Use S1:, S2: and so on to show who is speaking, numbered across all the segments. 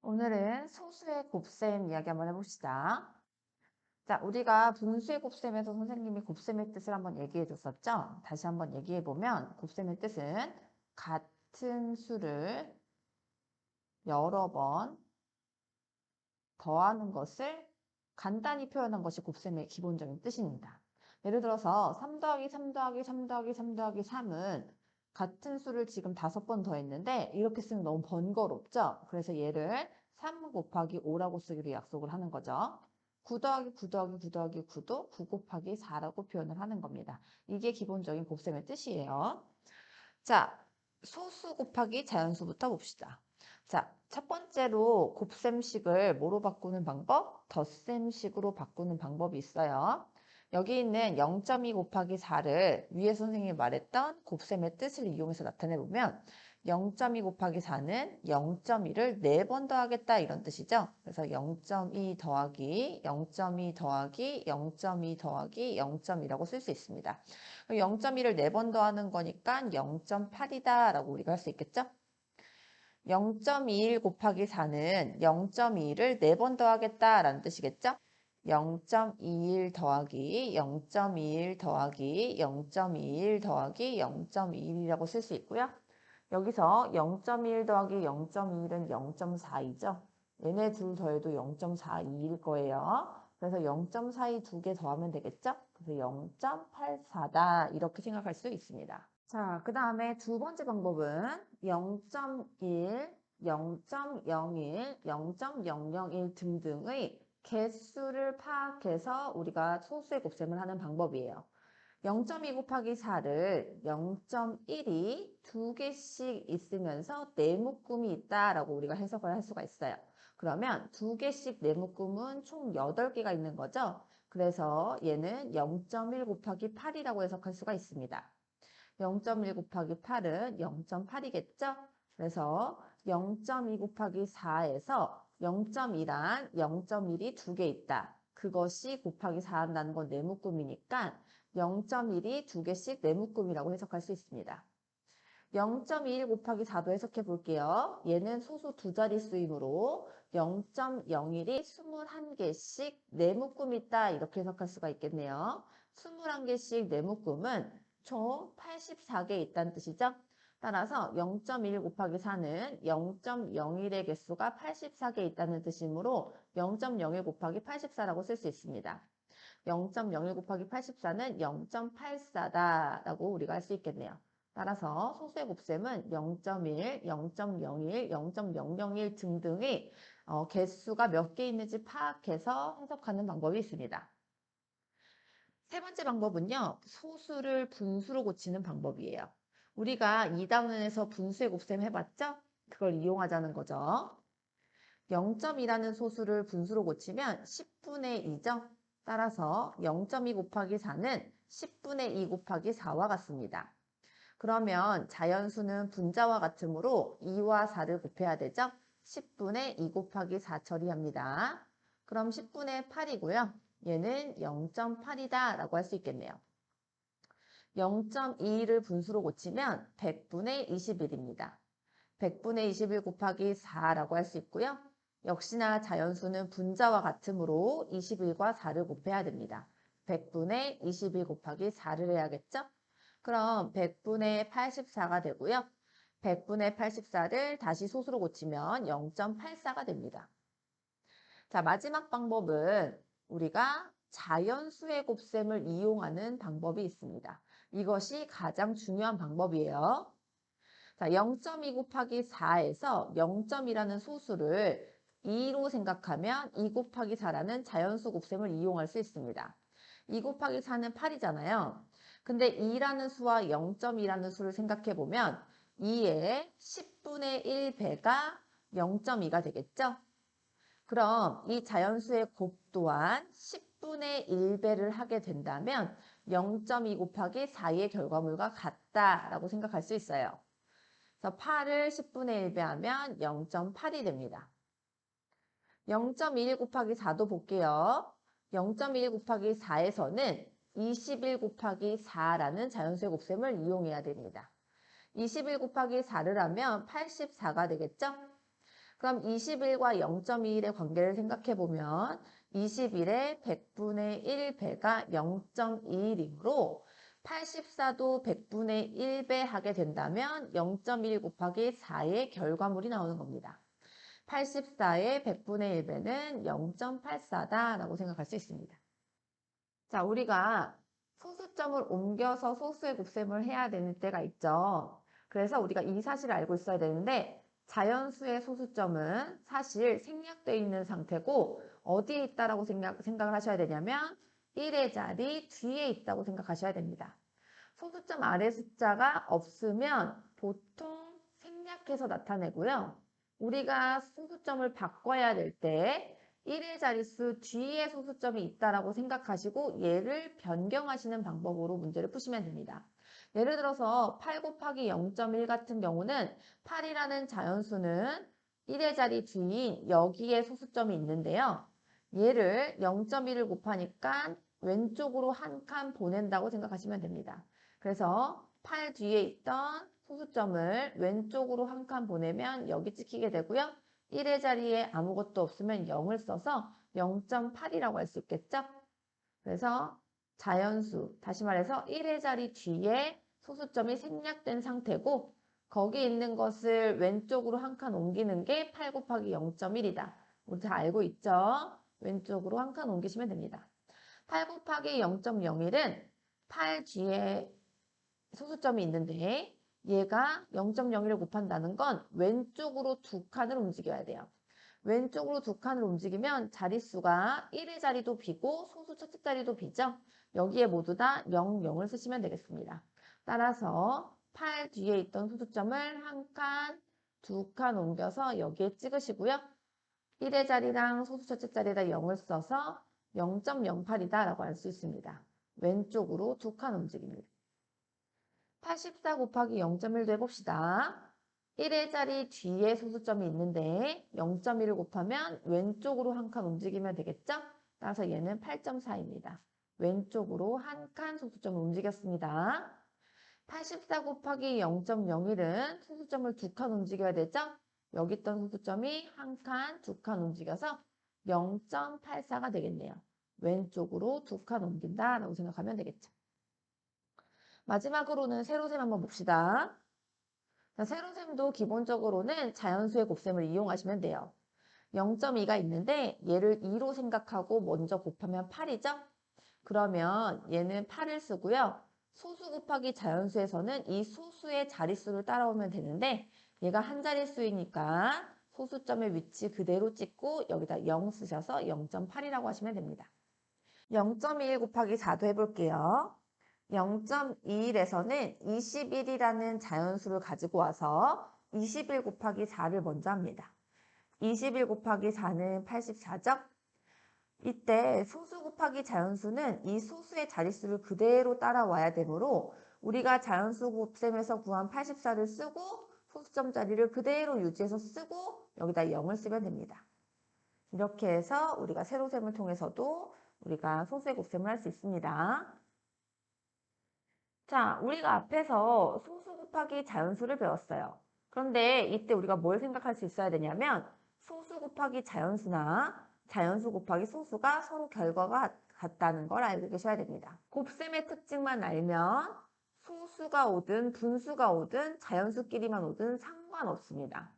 S1: 오늘은 소수의 곱셈 이야기 한번 해봅시다. 자, 우리가 분수의 곱셈에서 선생님이 곱셈의 뜻을 한번 얘기해 줬었죠? 다시 한번 얘기해 보면 곱셈의 뜻은 같은 수를 여러 번 더하는 것을 간단히 표현한 것이 곱셈의 기본적인 뜻입니다. 예를 들어서 3 더하기 3 더하기 3 더하기 3 더하기 3은 같은 수를 지금 5번 더했는데 이렇게 쓰면 너무 번거롭죠? 그래서 얘를 3 곱하기 5라고 쓰기로 약속을 하는 거죠. 9 더하기 9 더하기 9 더하기 9도 9 곱하기 4라고 표현을 하는 겁니다. 이게 기본적인 곱셈의 뜻이에요. 자, 소수 곱하기 자연수부터 봅시다. 자, 첫 번째로 곱셈식을 뭐로 바꾸는 방법? 덧셈식으로 바꾸는 방법이 있어요. 여기 있는 0.2 곱하기 4를 위에 선생님이 말했던 곱셈의 뜻을 이용해서 나타내보면 0.2 곱하기 4는 0.2를 4번 더하겠다 이런 뜻이죠. 그래서 0.2 더하기 0.2 더하기 0.2 더하기 0.2라고 쓸 수 있습니다. 0.2를 4번 더하는 거니까 0.8이다 라고 우리가 할 수 있겠죠? 0.21 곱하기 4는 0.2를 4번 더하겠다라는 뜻이겠죠? 0.21 더하기 0.21 더하기 0.21 더하기 0.21이라고 쓸 수 있고요. 여기서 0.1 더하기 0.21은 0.42죠. 얘네 둘 더해도 0.42일 거예요. 그래서 0.42 두 개 더하면 되겠죠? 그래서 0.84다 이렇게 생각할 수 있습니다. 자, 그 다음에 두 번째 방법은 0.1, 0.01, 0.001 등등의 개수를 파악해서 우리가 소수의 곱셈을 하는 방법이에요. 0.2 곱하기 4를 0.1이 두 개씩 있으면서 네 묶음이 있다라고 우리가 해석을 할 수가 있어요. 그러면 두 개씩 네 묶음은 총 8개가 있는 거죠. 그래서 얘는 0.1 곱하기 8이라고 해석할 수가 있습니다. 0.1 곱하기 8은 0.8이겠죠? 그래서 0.2 곱하기 4에서 0.2란 0.1이 두 개 있다. 그것이 곱하기 4 한다는 건 네묶음이니까 0.1이 두 개씩 네묶음이라고 해석할 수 있습니다. 0.21 곱하기 4도 해석해 볼게요. 얘는 소수 두 자릿수이므로 0.01이 21개씩 네묶음이 있다 이렇게 해석할 수가 있겠네요. 21개씩 네묶음은 총 84개 있다는 뜻이죠. 따라서 0.1 곱하기 4는 0.01의 개수가 84개 있다는 뜻이므로 0.01 곱하기 84라고 쓸 수 있습니다. 0.01 곱하기 84는 0.84다라고 우리가 할 수 있겠네요. 따라서 소수의 곱셈은 0.1, 0.01, 0.001 등등의 개수가 몇 개 있는지 파악해서 해석하는 방법이 있습니다. 세 번째 방법은요. 소수를 분수로 고치는 방법이에요. 우리가 2단원에서 분수의 곱셈 해봤죠? 그걸 이용하자는 거죠. 0.2라는 소수를 분수로 고치면 10분의 2죠. 따라서 0.2 곱하기 4는 10분의 2 곱하기 4와 같습니다. 그러면 자연수는 분자와 같으므로 2와 4를 곱해야 되죠. 10분의 2 곱하기 4 처리합니다. 그럼 10분의 8이고요. 얘는 0.8이다 라고 할 수 있겠네요. 0.21을 분수로 고치면 100분의 21입니다. 100분의 21 곱하기 4라고 할 수 있고요. 역시나 자연수는 분자와 같으므로 21과 4를 곱해야 됩니다. 100분의 21 곱하기 4를 해야겠죠? 그럼 100분의 84가 되고요. 100분의 84를 다시 소수로 고치면 0.84가 됩니다. 자, 마지막 방법은 우리가 자연수의 곱셈을 이용하는 방법이 있습니다. 이것이 가장 중요한 방법이에요. 자, 0.2 곱하기 4에서 0.2라는 소수를 2로 생각하면 2 곱하기 4라는 자연수 곱셈을 이용할 수 있습니다. 2 곱하기 4는 8이잖아요. 근데 2라는 수와 0.2라는 수를 생각해 보면 2의 10분의 1배가 0.2가 되겠죠? 그럼 이 자연수의 곱 또한 10분의 1배를 하게 된다면 0.2 곱하기 4의 결과물과 같다라고 생각할 수 있어요. 그래서 8을 10분의 1배 하면 0.8이 됩니다. 0.21 곱하기 4도 볼게요. 0.21 곱하기 4에서는 21 곱하기 4라는 자연수의 곱셈을 이용해야 됩니다. 21 곱하기 4를 하면 84가 되겠죠? 그럼 21과 0.21의 관계를 생각해보면 21의 100분의 1배가 0.21이므로 84도 100분의 1배 하게 된다면 0.1 곱하기 4의 결과물이 나오는 겁니다. 84의 100분의 1배는 0.84다라고 생각할 수 있습니다. 자, 우리가 소수점을 옮겨서 소수의 곱셈을 해야 되는 때가 있죠. 그래서 우리가 이 사실을 알고 있어야 되는데 자연수의 소수점은 사실 생략되어 있는 상태고 어디에 있다라고 생각을 하셔야 되냐면 1의 자리 뒤에 있다고 생각하셔야 됩니다. 소수점 아래 숫자가 없으면 보통 생략해서 나타내고요. 우리가 소수점을 바꿔야 될 때 1의 자릿수 뒤에 소수점이 있다라고 생각하시고 얘를 변경하시는 방법으로 문제를 푸시면 됩니다. 예를 들어서 8 곱하기 0.1 같은 경우는 8이라는 자연수는 1의 자리 뒤인 여기에 소수점이 있는데요. 얘를 0.1을 곱하니까 왼쪽으로 한 칸 보낸다고 생각하시면 됩니다. 그래서 8 뒤에 있던 소수점을 왼쪽으로 한 칸 보내면 여기 찍히게 되고요. 1의 자리에 아무것도 없으면 0을 써서 0.8이라고 할 수 있겠죠? 그래서 자연수, 다시 말해서 1의 자리 뒤에 소수점이 생략된 상태고 거기 있는 것을 왼쪽으로 한 칸 옮기는 게 8 곱하기 0.1이다. 우리 다 알고 있죠? 왼쪽으로 한 칸 옮기시면 됩니다. 8 곱하기 0.01은 8 뒤에 소수점이 있는데 얘가 0.01을 곱한다는 건 왼쪽으로 두 칸을 움직여야 돼요. 왼쪽으로 두 칸을 움직이면 자릿수가 1의 자리도 비고 소수 첫째 자리도 비죠. 여기에 모두 다 0, 0을 쓰시면 되겠습니다. 따라서 8 뒤에 있던 소수점을 한 칸, 두 칸 옮겨서 여기에 찍으시고요. 1의 자리랑 소수 첫째 자리에다 0을 써서 0.08이다 라고 할 수 있습니다. 왼쪽으로 두 칸 움직입니다. 84 곱하기 0.1도 해봅시다. 1의 자리 뒤에 소수점이 있는데 0.1을 곱하면 왼쪽으로 한 칸 움직이면 되겠죠? 따라서 얘는 8.4입니다. 왼쪽으로 한 칸 소수점을 움직였습니다. 84 곱하기 0.01은 소수점을 두 칸 움직여야 되죠? 여기 있던 소수점이 한 칸, 두 칸 움직여서 0.84가 되겠네요. 왼쪽으로 두 칸 옮긴다라고 생각하면 되겠죠. 마지막으로는 세로셈 한번 봅시다. 자, 세로셈도 기본적으로는 자연수의 곱셈을 이용하시면 돼요. 0.2가 있는데 얘를 2로 생각하고 먼저 곱하면 8이죠? 그러면 얘는 8을 쓰고요. 소수 곱하기 자연수에서는 이 소수의 자릿수를 따라오면 되는데 얘가 한 자릿수이니까 소수점의 위치 그대로 찍고 여기다 0 쓰셔서 0.8이라고 하시면 됩니다. 0.21 곱하기 4도 해볼게요. 0.21에서는 21이라는 자연수를 가지고 와서 21 곱하기 4를 먼저 합니다. 21 곱하기 4는 84죠? 이때 소수 곱하기 자연수는 이 소수의 자릿수를 그대로 따라와야 되므로 우리가 자연수 곱셈에서 구한 84를 쓰고 소수점 자리를 그대로 유지해서 쓰고 여기다 0을 쓰면 됩니다. 이렇게 해서 우리가 세로셈을 통해서도 우리가 소수의 곱셈을 할 수 있습니다. 자, 우리가 앞에서 소수 곱하기 자연수를 배웠어요. 그런데 이때 우리가 뭘 생각할 수 있어야 되냐면 소수 곱하기 자연수나 자연수 곱하기 소수가 서로 결과가 같다는 걸 알고 계셔야 됩니다. 곱셈의 특징만 알면 소수가 오든 분수가 오든 자연수끼리만 오든 상관없습니다.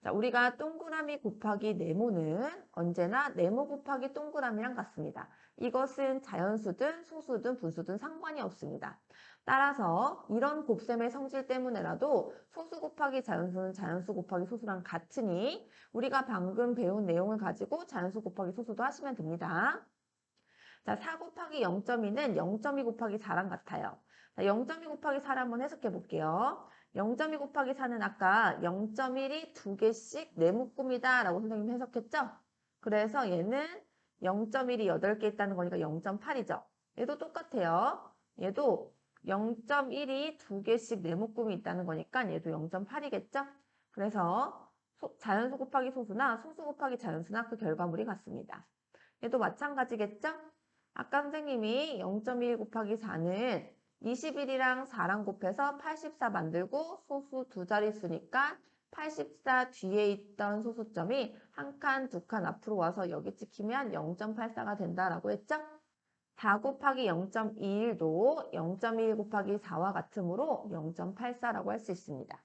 S1: 자, 우리가 동그라미 곱하기 네모는 언제나 네모 곱하기 동그라미랑 같습니다. 이것은 자연수든 소수든 분수든 상관이 없습니다. 따라서 이런 곱셈의 성질 때문에라도 소수 곱하기 자연수는 자연수 곱하기 소수랑 같으니 우리가 방금 배운 내용을 가지고 자연수 곱하기 소수도 하시면 됩니다. 자, 4 곱하기 0.2는 0.2 곱하기 4랑 같아요. 자, 0.2 곱하기 4를 한번 해석해 볼게요. 0.2 곱하기 4는 아까 0.1이 두 개씩 네묶음이다 라고 선생님이 해석했죠? 그래서 얘는 0.1이 8개 있다는 거니까 0.8이죠. 얘도 똑같아요. 얘도 0.1이 두 개씩 네묶음이 있다는 거니까 얘도 0.8이겠죠? 그래서 자연수 곱하기 소수나 소수 곱하기 자연수나 그 결과물이 같습니다. 얘도 마찬가지겠죠? 아까 선생님이 0.1 곱하기 4는 21이랑 4랑 곱해서 84 만들고 소수 두 자릿수니까 84 뒤에 있던 소수점이 한 칸, 두 칸 앞으로 와서 여기 찍히면 0.84가 된다라고 했죠? 4 곱하기 0.21도 0.21 곱하기 4와 같으므로 0.84라고 할 수 있습니다.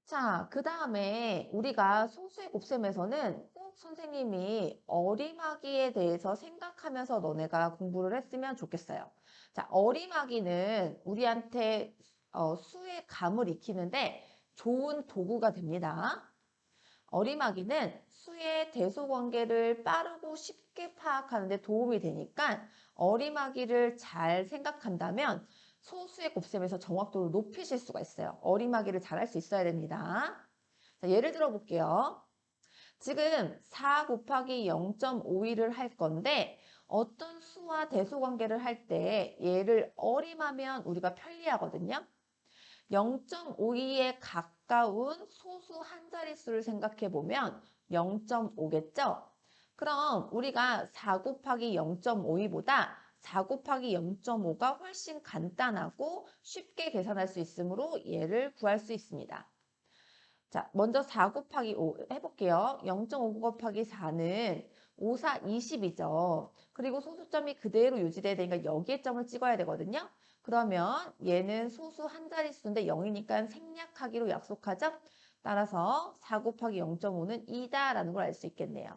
S1: 자, 그 다음에 우리가 소수의 곱셈에서는 꼭 선생님이 어림하기에 대해서 생각하면서 너네가 공부를 했으면 좋겠어요. 자, 어림하기는 우리한테 수의 감을 익히는데 좋은 도구가 됩니다. 어림하기는 수의 대소관계를 빠르고 쉽게 파악하는 데 도움이 되니까 어림하기를 잘 생각한다면 소수의 곱셈에서 정확도를 높이실 수가 있어요. 어림하기를 잘 할 수 있어야 됩니다. 자, 예를 들어 볼게요. 지금 4 곱하기 0.52를 할 건데 어떤 수와 대소관계를 할 때 얘를 어림하면 우리가 편리하거든요. 0.52에 가까운 소수 한 자릿수를 생각해 보면 0.5겠죠? 그럼 우리가 4 곱하기 0.52보다 4 곱하기 0.5가 훨씬 간단하고 쉽게 계산할 수 있으므로 얘를 구할 수 있습니다. 자, 먼저 4 곱하기 5 해볼게요. 0.5 곱하기 4는 5, 4, 20이죠. 그리고 소수점이 그대로 유지돼야 되니까 여기에 점을 찍어야 되거든요. 그러면 얘는 소수 한 자릿수인데 0이니까 생략하기로 약속하죠. 따라서 4 곱하기 0.5는 2다라는 걸 알 수 있겠네요.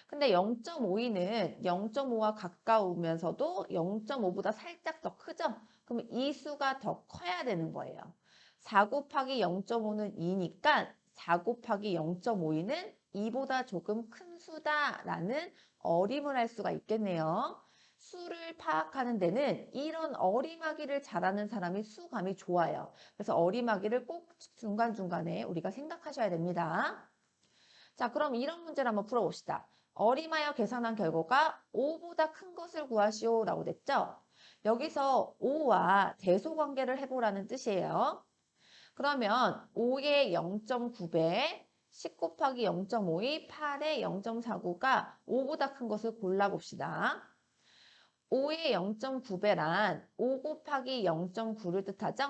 S1: 근데 0.52는 0.5와 가까우면서도 0.5보다 살짝 더 크죠? 그럼 이 수가 더 커야 되는 거예요. 4 곱하기 0.5는 2니까 4 곱하기 0.52는 2보다 조금 큰 수다라는 어림을 할 수가 있겠네요. 수를 파악하는 데는 이런 어림하기를 잘하는 사람이 수감이 좋아요. 그래서 어림하기를 꼭 중간중간에 우리가 생각하셔야 됩니다. 자, 그럼 이런 문제를 한번 풀어봅시다. 어림하여 계산한 결과가 5보다 큰 것을 구하시오 라고 됐죠? 여기서 5와 대소관계를 해보라는 뜻이에요. 그러면 5의 0.9배, 10 곱하기 0.52, 8의 0.49가 5보다 큰 것을 골라봅시다. 5의 0.9배란 5 곱하기 0.9를 뜻하죠?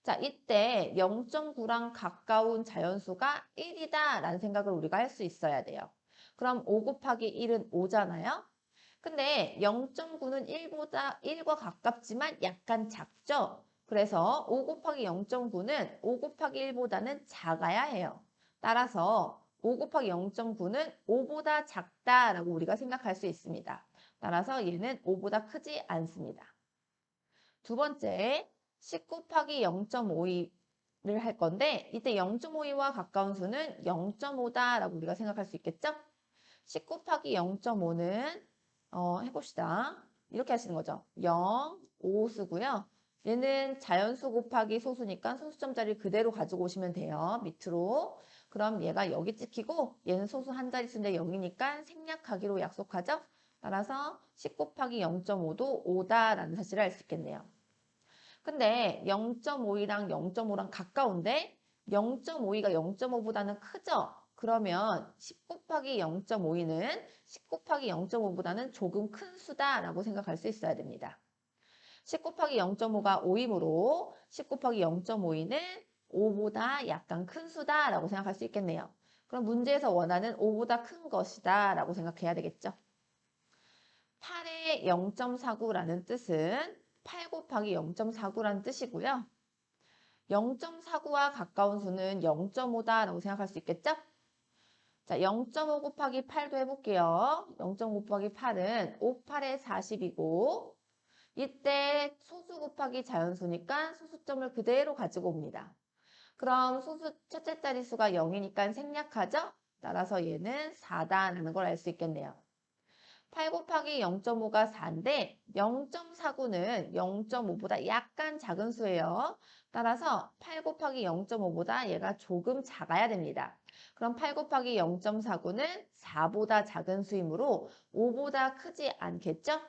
S1: 자, 이때 0.9랑 가까운 자연수가 1이다 라는 생각을 우리가 할 수 있어야 돼요. 그럼 5 곱하기 1은 5잖아요? 근데 0.9는 1과 가깝지만 약간 작죠? 그래서 5 곱하기 0.9는 5 곱하기 1보다는 작아야 해요. 따라서 5 곱하기 0.9는 5보다 작다라고 우리가 생각할 수 있습니다. 따라서 얘는 5보다 크지 않습니다. 두 번째, 10 곱하기 0.52를 할 건데 이때 0.52와 가까운 수는 0.5다라고 우리가 생각할 수 있겠죠? 10 곱하기 0.5는 해봅시다. 이렇게 하시는 거죠. 0, 5 쓰고요. 얘는 자연수 곱하기 소수니까 소수점 자리를 그대로 가지고 오시면 돼요. 밑으로. 그럼 얘가 여기 찍히고 얘는 소수 한 자릿수인데 0이니까 생략하기로 약속하죠. 따라서 10 곱하기 0.5도 5다라는 사실을 알 수 있겠네요. 근데 0.52랑 0.5랑 가까운데 0.52가 0.5보다는 크죠? 그러면 10 곱하기 0.52는 10 곱하기 0.5보다는 조금 큰 수다라고 생각할 수 있어야 됩니다. 10 곱하기 0.5가 5이므로 10 곱하기 0.52는 5보다 약간 큰 수다라고 생각할 수 있겠네요. 그럼 문제에서 원하는 5보다 큰 것이다라고 생각해야 되겠죠? 8의 0.49라는 뜻은 8 곱하기 0.49라는 뜻이고요. 0.49와 가까운 수는 0.5다라고 생각할 수 있겠죠? 자, 0.5 곱하기 8도 해볼게요. 0.5 곱하기 8은 5, 8에 40이고 이때 소수 곱하기 자연수니까 소수점을 그대로 가지고 옵니다. 그럼 소수 첫째 자릿수가 0이니까 생략하죠? 따라서 얘는 4다라는 걸 알 수 있겠네요. 8 곱하기 0.5가 4인데 0.49는 0.5보다 약간 작은 수예요. 따라서 8 곱하기 0.5보다 얘가 조금 작아야 됩니다. 그럼 8 곱하기 0.49는 4보다 작은 수이므로 5보다 크지 않겠죠?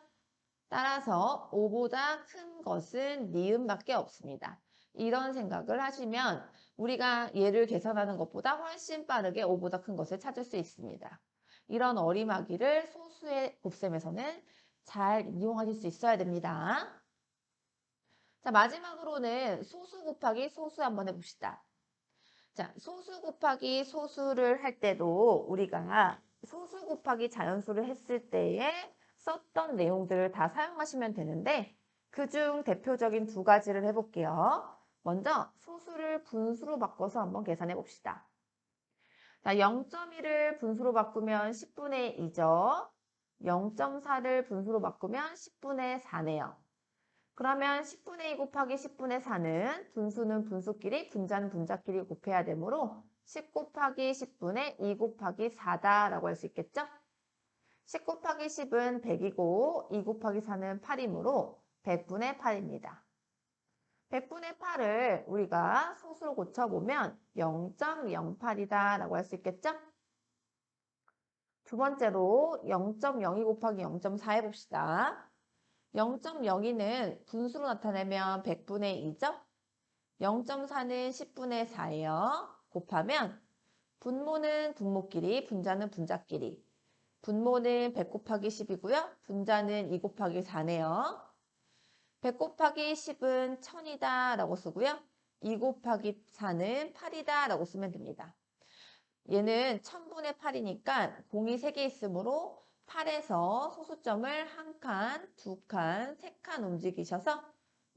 S1: 따라서 5보다 큰 것은 니은밖에 없습니다. 이런 생각을 하시면 우리가 얘를 계산하는 것보다 훨씬 빠르게 5보다 큰 것을 찾을 수 있습니다. 이런 어림하기를 소수의 곱셈에서는 잘 이용하실 수 있어야 됩니다. 자, 마지막으로는 소수 곱하기 소수 한번 해봅시다. 자, 소수 곱하기 소수를 할 때도 우리가 소수 곱하기 자연수를 했을 때에 썼던 내용들을 다 사용하시면 되는데 그중 대표적인 두 가지를 해볼게요. 먼저 소수를 분수로 바꿔서 한번 계산해 봅시다. 자, 0.1을 분수로 바꾸면 10분의 2죠. 0.4를 분수로 바꾸면 10분의 4네요. 그러면 10분의 2 곱하기 10분의 4는 분수는 분수끼리, 분자는 분자끼리 곱해야 되므로 10 곱하기 10분의 2 곱하기 4다라고 할 수 있겠죠? 10 곱하기 10은 100이고 2 곱하기 4는 8이므로 100분의 8입니다. 100분의 8을 우리가 소수로 고쳐보면 0.08이다 라고 할 수 있겠죠? 두 번째로 0.02 곱하기 0.4 해봅시다. 0.02는 분수로 나타내면 100분의 2죠? 0.4는 10분의 4예요. 곱하면 분모는 분모끼리, 분자는 분자끼리. 분모는 100 곱하기 10이고요. 분자는 2 곱하기 4네요. 100 곱하기 10은 1000이다 라고 쓰고요. 2 곱하기 4는 8이다 라고 쓰면 됩니다. 얘는 1000분의 8이니까 공이 3개 있으므로 8에서 소수점을 1칸, 2칸, 3칸 움직이셔서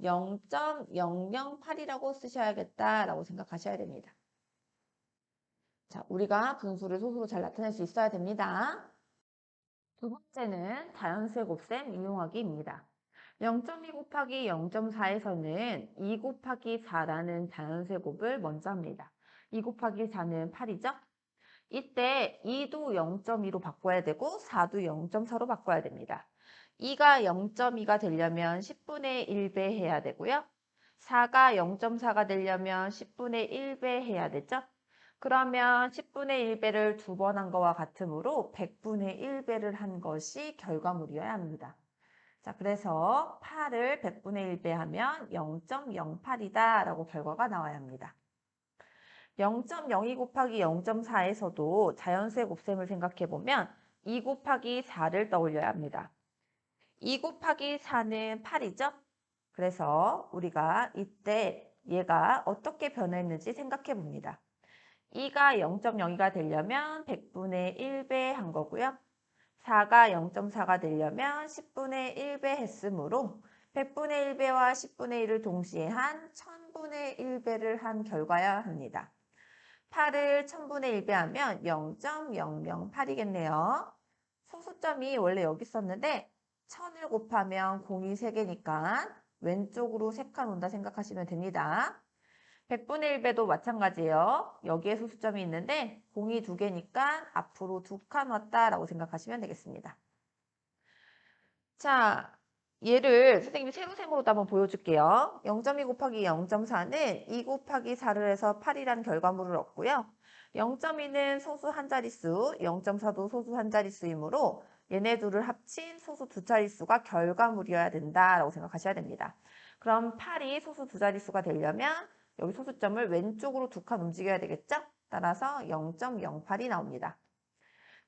S1: 0.008이라고 쓰셔야겠다라고 생각하셔야 됩니다. 자, 우리가 분수를 소수로 잘 나타낼 수 있어야 됩니다. 두 번째는 자연수의 곱셈 이용하기입니다. 0.2 곱하기 0.4에서는 2 곱하기 4라는 자연수의 곱을 먼저 합니다. 2 곱하기 4는 8이죠? 이때 2도 0.2로 바꿔야 되고 4도 0.4로 바꿔야 됩니다. 2가 0.2가 되려면 10분의 1배 해야 되고요. 4가 0.4가 되려면 10분의 1배 해야 되죠. 그러면 10분의 1배를 두 번 한 거와 같으므로 100분의 1배를 한 것이 결과물이어야 합니다. 자, 그래서 8을 100분의 1배 하면 0.08이다 라고 결과가 나와야 합니다. 0.02 곱하기 0.4에서도 자연수의 곱셈을 생각해보면 2 곱하기 4를 떠올려야 합니다. 2 곱하기 4는 8이죠? 그래서 우리가 이때 얘가 어떻게 변했는지 생각해 봅니다. 2가 0.02가 되려면 100분의 1배 한 거고요. 4가 0.4가 되려면 10분의 1배 했으므로 100분의 1배와 10분의 1을 동시에 한 1000분의 1배를 한 결과여야 합니다. 8을 1000분의 1배 하면 0.008이겠네요. 소수점이 원래 여기 있었는데 1000을 곱하면 공이 3개니까 왼쪽으로 3칸 온다 생각하시면 됩니다. 100분의 1배도 마찬가지예요. 여기에 소수점이 있는데 공이 2개니까 앞으로 2칸 왔다라고 생각하시면 되겠습니다. 자, 얘를 선생님이 세로셈으로도 한번 보여줄게요. 0.2 곱하기 0.4는 2 곱하기 4를 해서 8이라는 결과물을 얻고요. 0.2는 소수 한 자릿수, 0.4도 소수 한 자릿수이므로 얘네 둘을 합친 소수 두 자릿수가 결과물이어야 된다라고 생각하셔야 됩니다. 그럼 8이 소수 두 자릿수가 되려면 여기 소수점을 왼쪽으로 2칸 움직여야 되겠죠? 따라서 0.08이 나옵니다.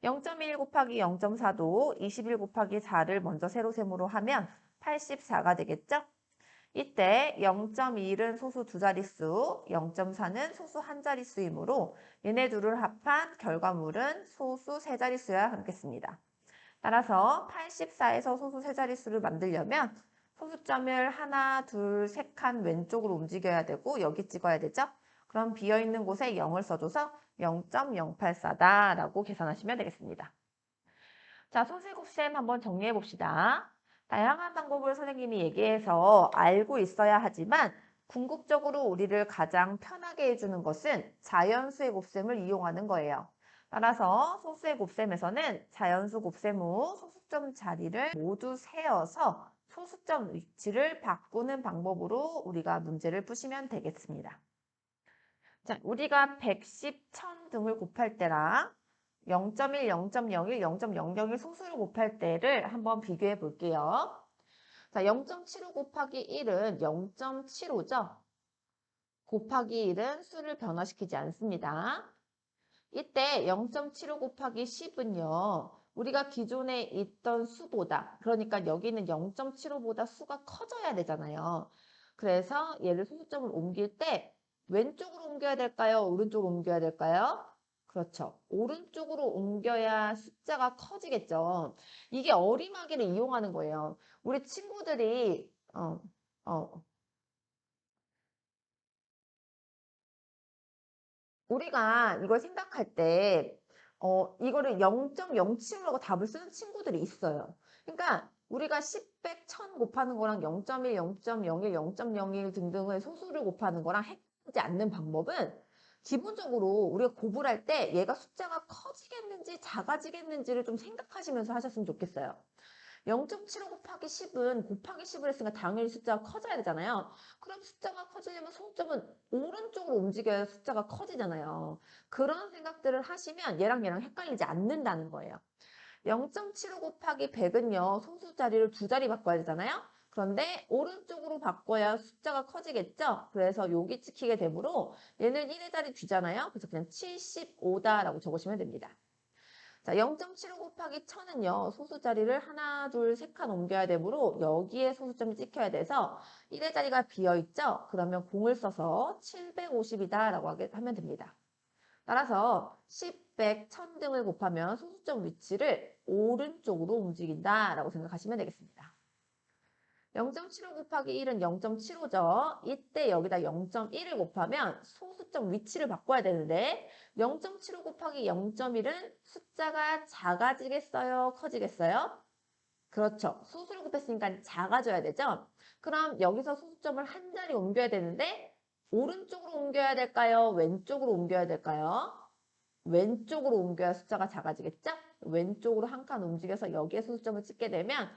S1: 0.1 곱하기 0.4도 21 곱하기 4를 먼저 세로셈으로 하면 84가 되겠죠? 이때 0.1은 소수 두 자릿수, 0.4는 소수 한 자릿수이므로 얘네 둘을 합한 결과물은 소수 세 자릿수여야 하겠습니다. 따라서 84에서 소수 세 자릿수를 만들려면 소수점을 하나, 둘, 세 칸 왼쪽으로 움직여야 되고 여기 찍어야 되죠? 그럼 비어있는 곳에 0을 써줘서 0.084다라고 계산하시면 되겠습니다. 자, 소수 곱셈 한번 정리해 봅시다. 다양한 방법을 선생님이 얘기해서 알고 있어야 하지만 궁극적으로 우리를 가장 편하게 해주는 것은 자연수의 곱셈을 이용하는 거예요. 따라서 소수의 곱셈에서는 자연수 곱셈 후 소수점 자리를 모두 세어서 소수점 위치를 바꾸는 방법으로 우리가 문제를 푸시면 되겠습니다. 자, 우리가 110, 1000 등을 곱할 때랑 0.1, 0.01, 0.001 소수를 곱할 때를 한번 비교해 볼게요. 자, 0.75 곱하기 1은 0.75죠? 곱하기 1은 수를 변화시키지 않습니다. 이때 0.75 곱하기 10은요. 우리가 기존에 있던 수보다, 그러니까 여기는 0.75보다 수가 커져야 되잖아요. 그래서 얘를 소수점을 옮길 때 왼쪽으로 옮겨야 될까요? 오른쪽으로 옮겨야 될까요? 그렇죠. 오른쪽으로 옮겨야 숫자가 커지겠죠. 이게 어림하기를 이용하는 거예요. 우리 친구들이 어, 우리가 이걸 생각할 때 이거를 0.075라고 답을 쓰는 친구들이 있어요. 그러니까 우리가 10, 100, 1000 곱하는 거랑 0.1, 0.01, 0.01 등등의 소수를 곱하는 거랑 헷갈리지 않는 방법은 기본적으로 우리가 곱을 때 얘가 숫자가 커지겠는지 작아지겠는지를 좀 생각하시면서 하셨으면 좋겠어요. 0.75 곱하기 10은 곱하기 10을 했으니까 당연히 숫자가 커져야 되잖아요. 그럼 숫자가 커지려면 소수점은 오른쪽으로 움직여야 숫자가 커지잖아요. 그런 생각들을 하시면 얘랑 헷갈리지 않는다는 거예요. 0.75 곱하기 100은요. 소수 자리를 두 자리 바꿔야 되잖아요. 그런데 오른쪽으로 바꿔야 숫자가 커지겠죠? 그래서 여기 찍히게 되므로 얘는 1의 자리 뒤잖아요. 그래서 그냥 75다라고 적으시면 됩니다. 자, 0.75 곱하기 1000은요. 소수 자리를 하나, 둘, 세 칸 옮겨야 되므로 여기에 소수점이 찍혀야 돼서 1의 자리가 비어있죠? 그러면 공을 써서 750이다라고 하면 됩니다. 따라서 10, 100, 1000 등을 곱하면 소수점 위치를 오른쪽으로 움직인다라고 생각하시면 되겠습니다. 0.75 곱하기 1은 0.75죠. 이때 여기다 0.1을 곱하면 소수점 위치를 바꿔야 되는데 0.75 곱하기 0.1은 숫자가 작아지겠어요? 커지겠어요? 그렇죠. 소수를 곱했으니까 작아져야 되죠? 그럼 여기서 소수점을 한 자리 옮겨야 되는데 오른쪽으로 옮겨야 될까요? 왼쪽으로 옮겨야 될까요? 왼쪽으로 옮겨야 숫자가 작아지겠죠? 왼쪽으로 한 칸 움직여서 여기에 소수점을 찍게 되면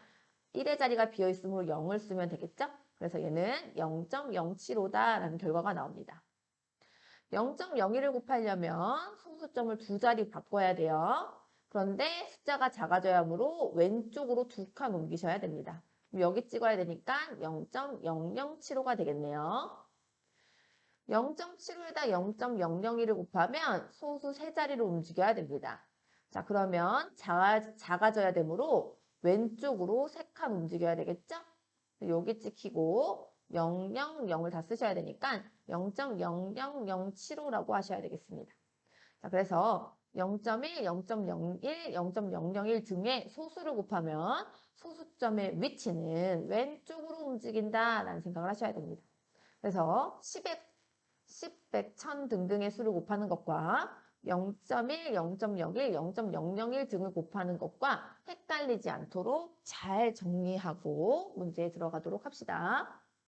S1: 1의 자리가 비어있으므로 0을 쓰면 되겠죠? 그래서 얘는 0.075다라는 결과가 나옵니다. 0.01을 곱하려면 소수점을 두 자리 바꿔야 돼요. 그런데 숫자가 작아져야 하므로 왼쪽으로 두 칸 옮기셔야 됩니다. 여기 찍어야 되니까 0.0075가 되겠네요. 0.75에다 0.001을 곱하면 소수 세 자리로 움직여야 됩니다. 자, 그러면 작아져야 되므로 왼쪽으로 세 칸 움직여야 되겠죠? 여기 찍히고 000을 다 쓰셔야 되니까 0.00075라고 하셔야 되겠습니다. 자, 그래서 0.1, 0.01, 0.001 등의 소수를 곱하면 소수점의 위치는 왼쪽으로 움직인다라는 생각을 하셔야 됩니다. 그래서 10, 100, 1000 등등의 수를 곱하는 것과 0.1, 0.01, 0.001 등을 곱하는 것과 헷갈리지 않도록 잘 정리하고 문제에 들어가도록 합시다.